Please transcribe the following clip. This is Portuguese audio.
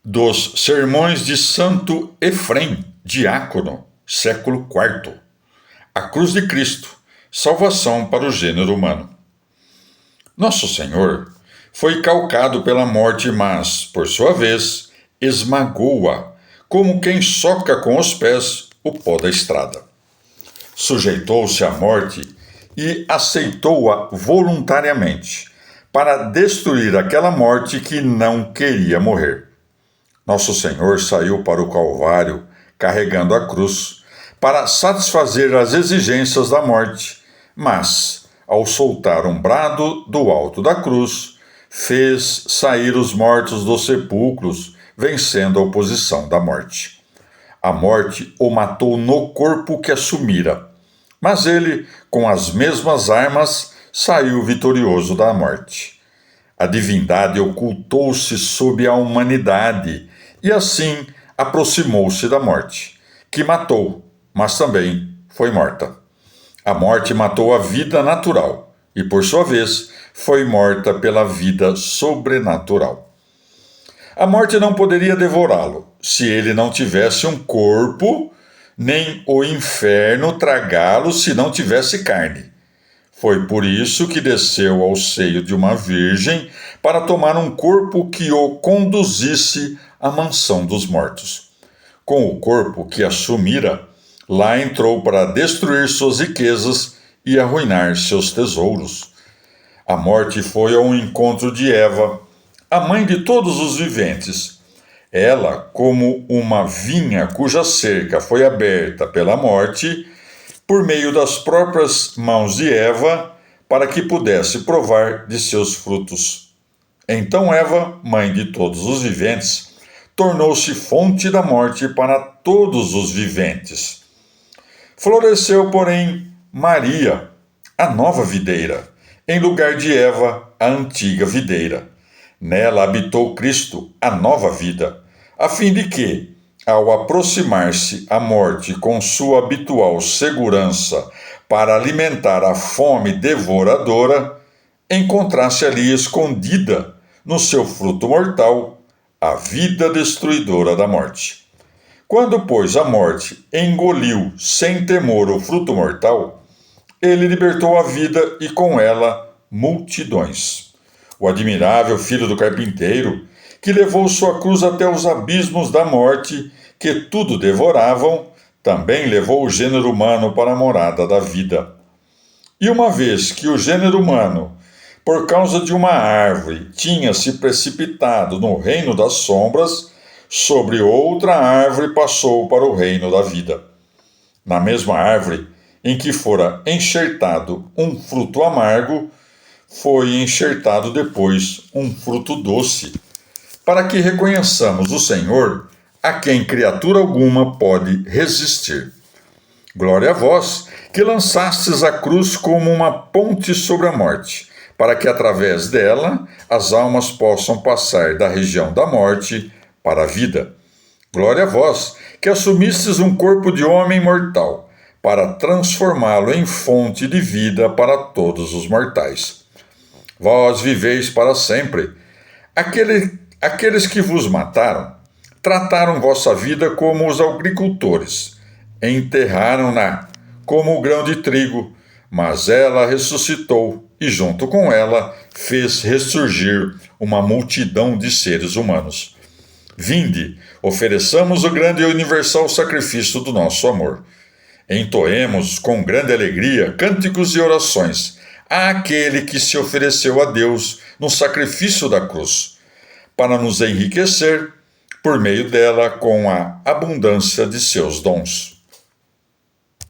Dos Sermões de Santo Efrem, diácono, século IV. A cruz de Cristo, salvação para o gênero humano. Nosso Senhor foi calcado pela morte, mas, por sua vez, esmagou-a, como quem soca com os pés o pó da estrada. Sujeitou-se à morte e aceitou-a voluntariamente, para destruir aquela morte que não queria morrer. Nosso Senhor saiu para o Calvário carregando a cruz para satisfazer as exigências da morte, mas, ao soltar um brado do alto da cruz, fez sair os mortos dos sepulcros, vencendo a oposição da morte. A morte o matou no corpo que assumira, mas ele, com as mesmas armas, saiu vitorioso da morte. A divindade ocultou-se sob a humanidade e assim aproximou-se da morte, que matou, mas também foi morta. A morte matou a vida natural e, por sua vez, foi morta pela vida sobrenatural. A morte não poderia devorá-lo se ele não tivesse um corpo, nem o inferno tragá-lo se não tivesse carne. Foi por isso que desceu ao seio de uma virgem para tomar um corpo que o conduzisse à mansão dos mortos. Com o corpo que assumira, lá entrou para destruir suas riquezas e arruinar seus tesouros. A morte foi ao encontro de Eva, a mãe de todos os viventes. Ela, como uma vinha cuja cerca foi aberta pela morte, por meio das próprias mãos de Eva, para que pudesse provar de seus frutos. Então Eva, mãe de todos os viventes, tornou-se fonte da morte para todos os viventes. Floresceu, porém, Maria, a nova videira, em lugar de Eva, a antiga videira. Nela habitou Cristo, a nova vida, a fim de que, ao aproximar-se a morte com sua habitual segurança para alimentar a fome devoradora, encontrasse ali escondida, no seu fruto mortal, a vida destruidora da morte. Quando, pois, a morte engoliu sem temor o fruto mortal, ele libertou a vida e com ela multidões. O admirável filho do carpinteiro, que levou sua cruz até os abismos da morte, que tudo devoravam, também levou o gênero humano para a morada da vida. E uma vez que o gênero humano, por causa de uma árvore, tinha se precipitado no reino das sombras, sobre outra árvore passou para o reino da vida. Na mesma árvore em que fora enxertado um fruto amargo, foi enxertado depois um fruto doce, para que reconheçamos o Senhor, a quem criatura alguma pode resistir. Glória a vós, que lançastes a cruz como uma ponte sobre a morte, para que através dela as almas possam passar da região da morte para a vida. Glória a vós, que assumistes um corpo de homem mortal, para transformá-lo em fonte de vida para todos os mortais. Vós viveis para sempre. Aqueles que vos mataram, trataram vossa vida como os agricultores, enterraram-na como o grão de trigo, mas ela ressuscitou e, junto com ela, fez ressurgir uma multidão de seres humanos. Vinde, ofereçamos o grande e universal sacrifício do nosso amor. Entoemos com grande alegria cânticos e orações àquele que se ofereceu a Deus no sacrifício da cruz, para nos enriquecer por meio dela com a abundância de seus dons.